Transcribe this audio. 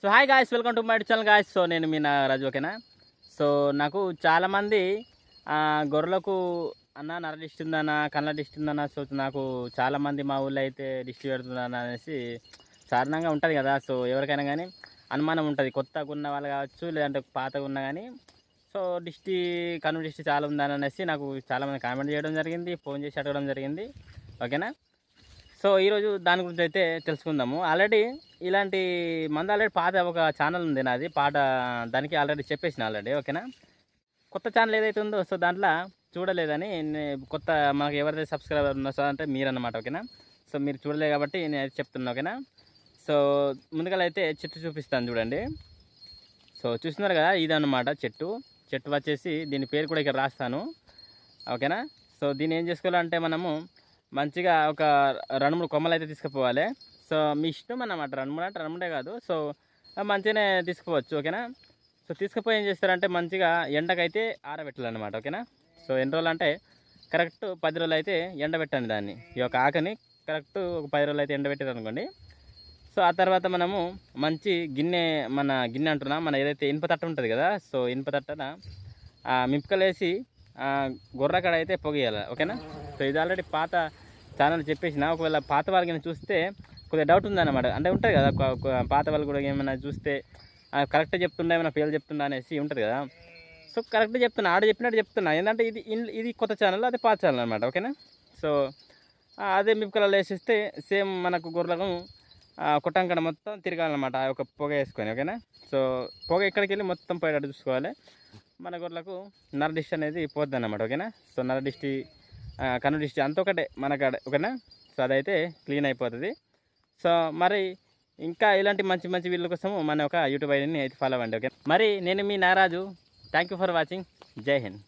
So hi guys, welcome to my channel guys. So నేను మీ రాజు, ఓకేనా. So నాకు చాలామంది గొర్రెలకు అన్న నర డిస్ట్ ఉందన్న, కళ్ళ డిస్ట్ ఉందన్న. సో నాకు చాలామంది మా ఊళ్ళో అయితే డిస్ట్ పెడుతుందన్న అనేసి సాధారణంగా ఉంటుంది కదా. సో ఎవరికైనా కానీ అనుమానం ఉంటుంది, కొత్తగా ఉన్న వాళ్ళు కావచ్చు లేదంటే పాతగా ఉన్నా కానీ. సో కన్ను డిస్ట్ చాలా ఉందని అనేసి నాకు చాలామంది కామెంట్ చేయడం జరిగింది, ఫోన్ చేసి అడగడం జరిగింది, ఓకేనా. సో ఈరోజు దాని గురించి అయితే తెలుసుకుందాము. ఆల్రెడీ ఇలాంటి ఆల్రెడీ పాత ఒక ఛానల్ ఉంది నాది, దానికి ఆల్రెడీ చెప్పేసిన ఆల్రెడీ, ఓకేనా. కొత్త ఛానల్ ఏదైతే ఉందో సో దాంట్లో చూడలేదని కొత్త మనకు ఎవరైతే సబ్స్క్రైబర్ ఉన్నో సో అంటే మీరన్నమాట, ఓకేనా. సో మీరు చూడలేదు కాబట్టి నేను అయితే చెప్తున్నా, ఓకేనా. సో ముందుగా అయితే చెట్టు చూపిస్తాను చూడండి. సో చూస్తున్నారు కదా, ఇదన్నమాట చెట్టు వచ్చేసి దీని పేరు కూడా ఇక్కడ రాస్తాను, ఓకేనా. సో దీన్ని ఏం చేసుకోవాలంటే మనము మంచిగా ఒక 2-3 కొమ్మలు అయితే తీసుకుపోవాలి. సో మీ ఇష్టం అన్నమాట, 2-3 అంటే 2 కాదు. సో మంచిగానే తీసుకుపోవచ్చు, ఓకేనా. సో తీసుకుపోయి ఏం చేస్తారంటే మంచిగా ఎండకైతే ఆరబెట్టాలన్నమాట, ఓకేనా. సో ఎన్ని రోజులు అంటే కరెక్ట్ 10 రోజులు అయితే ఎండబెట్టండి దాన్ని, ఈ యొక్క ఆకని కరెక్ట్ ఒక 10 రోజులు అయితే ఎండబెట్టారు అనుకోండి. సో ఆ తర్వాత మనము మంచి గిన్నె అంటున్నా, మన ఏదైతే ఇనుప తట్ట ఉంటుంది కదా. సో ఇనుప తట్టన మింపకలు వేసి గొర్రెకాడ అయితే పొగేయాలి, ఓకేనా. సో ఇది ఆల్రెడీ పాత ఛానల్ చెప్పేసిన, ఒకవేళ పాత వాళ్ళకి చూస్తే కొద్దిగా డౌట్ ఉందన్నమాట, అంటే ఉంటుంది కదా పాత వాళ్ళు కూడా ఏమైనా చూస్తే కరెక్ట్గా చెప్తుండే ఏమైనా పేర్లు చెప్తుండా అనేసి ఉంటుంది కదా. సో కరెక్ట్గా చెప్తున్నా, ఆడ చెప్పినట్టు చెప్తున్నా. ఏంటంటే ఇది కొత్త ఛానల్, అదే పాత ఛానల్ అనమాట, ఓకేనా. సో అదే మింపకలలో వేసేస్తే సేమ్ మనకు గొర్రెలకు కొట్టంకడ మొత్తం తిరగాలన్నమాట ఆ యొక్క పొగ వేసుకొని, ఓకేనా. సో పొగ ఎక్కడికి వెళ్ళి మొత్తం పోయేటట్టు చూసుకోవాలి. మన గొర్రెలకు నర డిస్ట్ అనేది పోద్ది అన్నమాట, ఓకేనా. సో నర డిస్ట్ కన్ను డిస్ట్ అంత ఒకటే మనకాడ, ఓకేనా. సో అదైతే క్లీన్ అయిపోతుంది. సో మరి ఇంకా ఇలాంటి మంచి మంచి వీడియోల కోసం మన ఒక యూట్యూబ్ ఐడిని అయితే ఫాలో అవ్వండి, ఓకే. మరి నేను మీ నారాజు, థ్యాంక్ యూ ఫర్ వాచింగ్. జై హింద్.